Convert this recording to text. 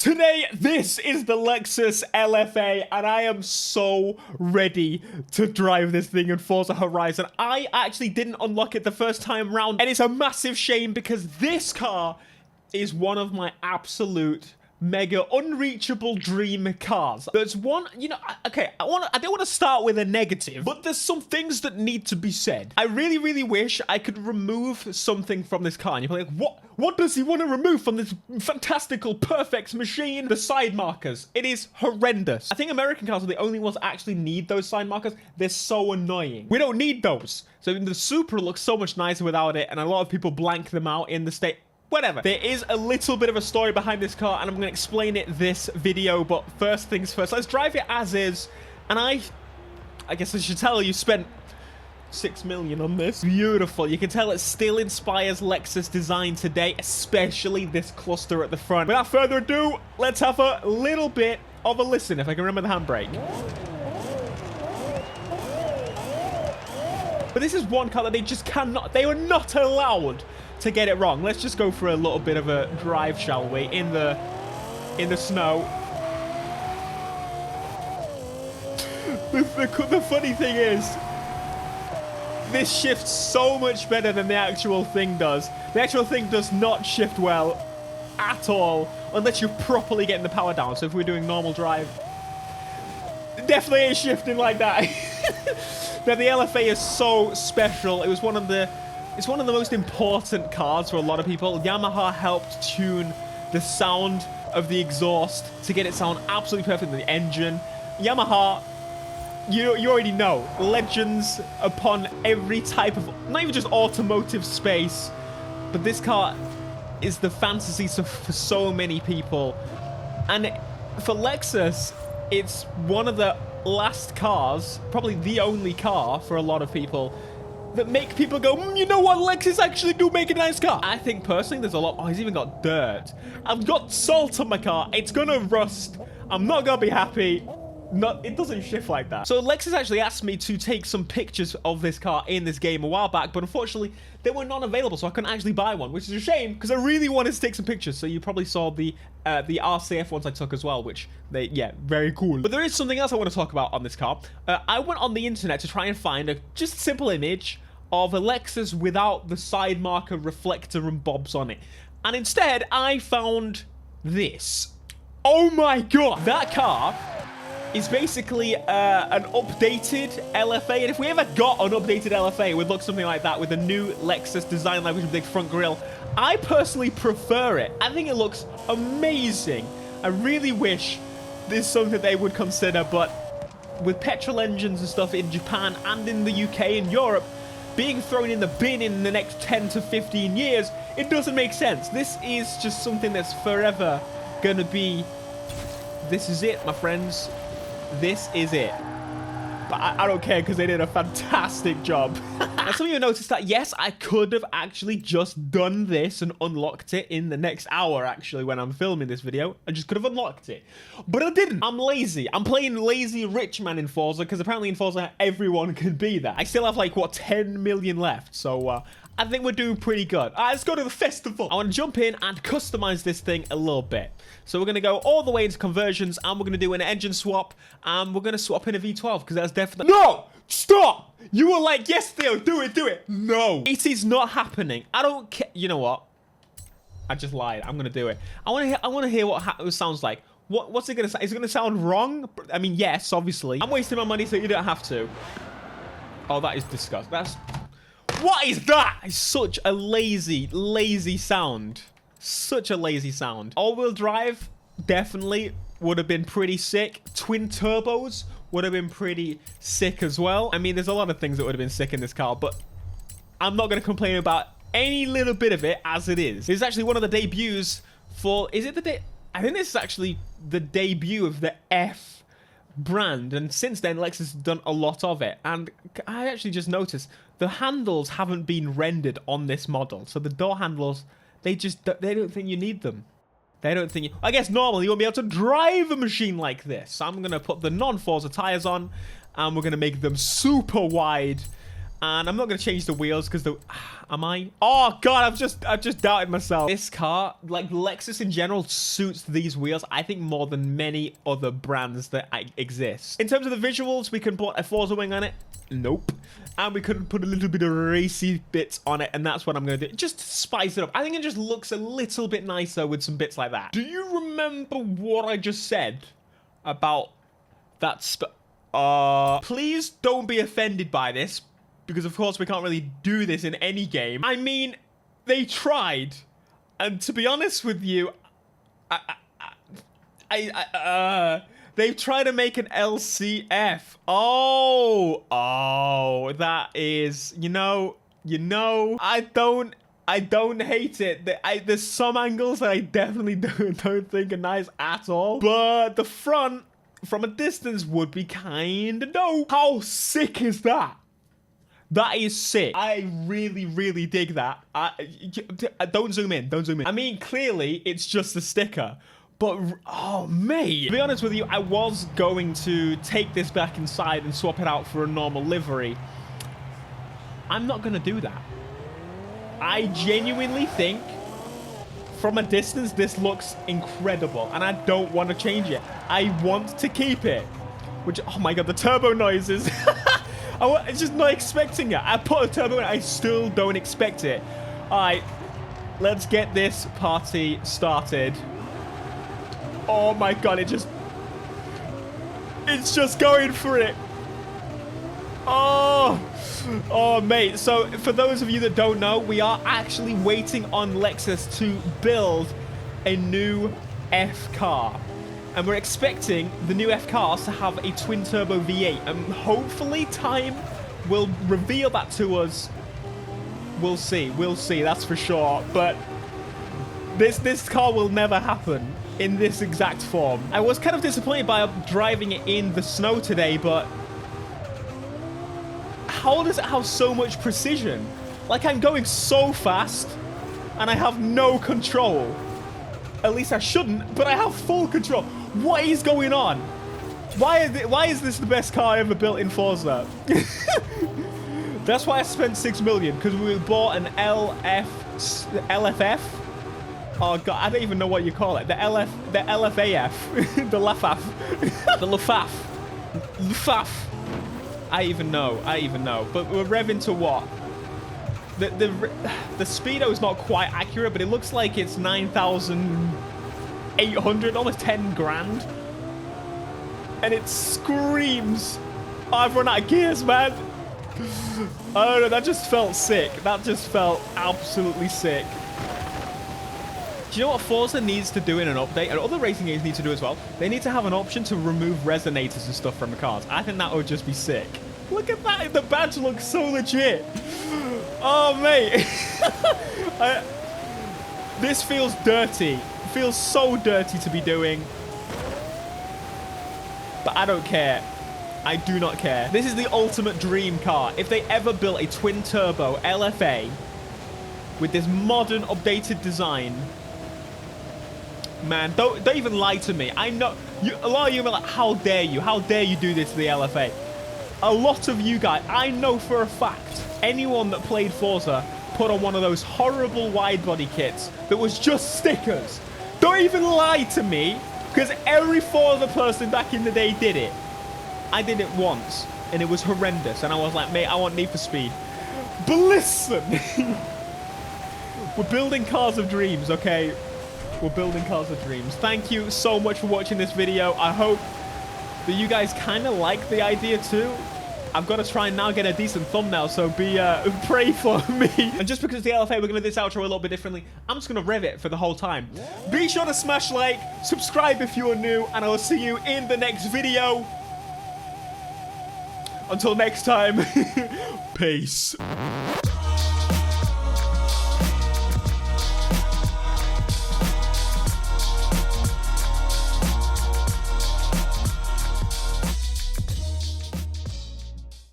Today, this is the Lexus LFA, and I am so ready to drive this thing in Forza Horizon. I actually didn't unlock it the first time round, and it's a massive shame because this car is one of my absolute mega unreachable dream cars. There's one, okay, I don't want to start with a negative, but there's some things that need to be said. I really wish I could remove something from this car. And you're like, what does he want to remove from this fantastical, perfect machine? The side markers. It is horrendous. I think American cars are the only ones that actually need those side markers. They're so annoying. We don't need those. So the Supra looks so much nicer without it, and a lot of people blank them out in the state. Whatever. There is a little bit of a story behind this car, and I'm going to explain it this video, but first things first. Let's drive it as is, and I guess I should tell you, spent 6 million on this. Beautiful. You can tell it still inspires Lexus design today, especially this cluster at the front. Without further ado, let's have a little bit of a listen, if I can remember the handbrake. But this is one car that they just cannot, they were not allowed to get it wrong. Let's just go for a little bit of a drive, shall we, in the snow. The funny thing is, this shifts so much better than the actual thing does. The actual thing does not shift well at all, unless you're properly getting the power down. So if we're doing normal drive, it definitely ain't shifting like that. Now, the LFA is so special. It was one of the It's one of the most important cars for a lot of people. Yamaha helped tune the sound of the exhaust to get it sound absolutely perfect with the engine. Yamaha, you already know, legends upon every type of, not even just automotive space, but this car is the fantasy for so many people. And for Lexus, it's one of the last cars, probably the only car for a lot of people, that make people go, you know what, Lexus actually do make a nice car. I think personally there's a lot. Oh, he's even got dirt. I've got salt on my car. It's gonna rust. I'm not gonna be happy. It doesn't shift like that. So Lexus actually asked me to take some pictures of this car in this game a while back, but unfortunately they were not available, so I couldn't actually buy one, which is a shame because I really wanted to take some pictures. So you probably saw the RCF ones I took as well, which yeah, very cool. But there is something else I want to talk about on this car. I went on the internet to try and find a just simple image of a Lexus without the side marker reflector and bobs on it. And instead, I found this. Oh my god! That car is basically an updated LFA. And if we ever got an updated LFA, it would look something like that with a new Lexus design language with a big front grille. I personally prefer it. I think it looks amazing. I really wish this is something they would consider, but with petrol engines and stuff in Japan and in the UK and Europe being thrown in the bin in the next 10 to 15 years, it doesn't make sense. This is just something that's forever gonna be, this is it, my friends. This is it. But I don't care because they did a fantastic job. Now, some of you noticed that, yes, I could have actually just done this and unlocked it in the next hour, actually, when I'm filming this video. I just could have unlocked it. But I didn't. I'm lazy. I'm playing lazy rich man in Forza because apparently in Forza, everyone can be that. I still have, like, what, 10 million left. So, I think we're doing pretty good. All right, let's go to the festival. I want to jump in and customize this thing a little bit. So we're going to go all the way into conversions, and we're going to do an engine swap, and we're going to swap in a V12, because that's definitely... No! Stop! You were like, yes, Theo, do it. No. It is not happening. I don't care. You know what? I just lied. I'm going to do it. I want to hear what it sounds like. What's it going to sound? Is it going to sound wrong? I mean, yes, obviously. I'm wasting my money, so you don't have to. Oh, that is disgusting. That's... What is that? It's such a lazy sound. Such a lazy sound. All-wheel drive definitely would have been pretty sick. Twin turbos would have been pretty sick as well. I mean, there's a lot of things that would have been sick in this car, but I'm not going to complain about any little bit of it as it is. This is actually one of the debuts for... Is it the... I think this is actually the debut of the F brand, and since then Lexus has done a lot of it. And I actually just noticed the handles haven't been rendered on this model, so the door handles, they don't think you need them. They don't think you... I guess normally you won't be able to drive a machine like this. So I'm gonna put the non-Forza tires on, and we're gonna make them super wide, And I'm not going to change the wheels because the... Am I? Oh, God, I've just doubted myself. This car, like Lexus in general, suits these wheels, I think, more than many other brands that exist. In terms of the visuals, we can put a Forza wing on it. Nope. And we could put a little bit of racy bits on it, and that's what I'm going to do. Just to spice it up. I think it just looks a little bit nicer with some bits like that. Do you remember what I just said about that please don't be offended by this, because of course we can't really do this in any game. I mean, they tried, and to be honest with you, they've tried to make an LCF. Oh, that is, you know, I don't hate it. There's some angles that I definitely don't think are nice at all, but the front from a distance would be kind of dope. How sick is that? That is sick. I really, really dig that. Don't zoom in. Don't zoom in. I mean, clearly, it's just a sticker. But, oh, mate. To be honest with you, I was going to take this back inside and swap it out for a normal livery. I'm not going to do that. I genuinely think, from a distance, this looks incredible. And I don't want to change it. I want to keep it. Which, oh my God, the turbo noises. I'm just not expecting it. I put a turbo in, I still don't expect it. All right, let's get this party started. Oh my God, it's just going for it. Oh, mate. So for those of you that don't know, we are actually waiting on Lexus to build a new F car. And we're expecting the new F cars to have a twin-turbo V8. And hopefully time will reveal that to us. We'll see. We'll see, that's for sure. But this car will never happen in this exact form. I was kind of disappointed by driving it in the snow today, but how does it have so much precision? Like, I'm going so fast, and I have no control. At least I shouldn't, but I have full control. What is going on? Why is this the best car ever built in Forza? That's why I spent $6 million, because we bought an LFF. Oh God, I don't even know what you call it. The LFAF, the LFAF, the LFAF. I even know. But we're revving to what? The speedo is not quite accurate, but it looks like it's 9,800, almost 10 grand. And it screams. Oh, I've run out of gears, man. I don't know, that just felt sick. That just felt absolutely sick. Do you know what Forza needs to do in an update, and other racing games need to do as well? They need to have an option to remove resonators and stuff from the cars. I think that would just be sick. Look at that. The badge looks so legit. Oh, mate. This feels dirty. It feels so dirty to be doing. But I don't care. I do not care. This is the ultimate dream car. If they ever built a twin-turbo LFA with this modern, updated design... Man, don't even lie to me. I know a lot of you are like, how dare you? How dare you do this to the LFA? A lot of you guys, I know for a fact, anyone that played Forza put on one of those horrible wide body kits that was just stickers. Don't even lie to me, because every Forza person back in the day did it. I did it once, and it was horrendous. And I was like, mate, I want Need for Speed. But listen, we're building cars of dreams, okay? We're building cars of dreams. Thank you so much for watching this video. I hope that you guys kind of like the idea too. I've got to try and now get a decent thumbnail, so pray for me. And just because it's the LFA, we're going to do this outro a little bit differently. I'm just going to rev it for the whole time. Be sure to smash like, subscribe if you are new, and I will see you in the next video. Until next time, peace.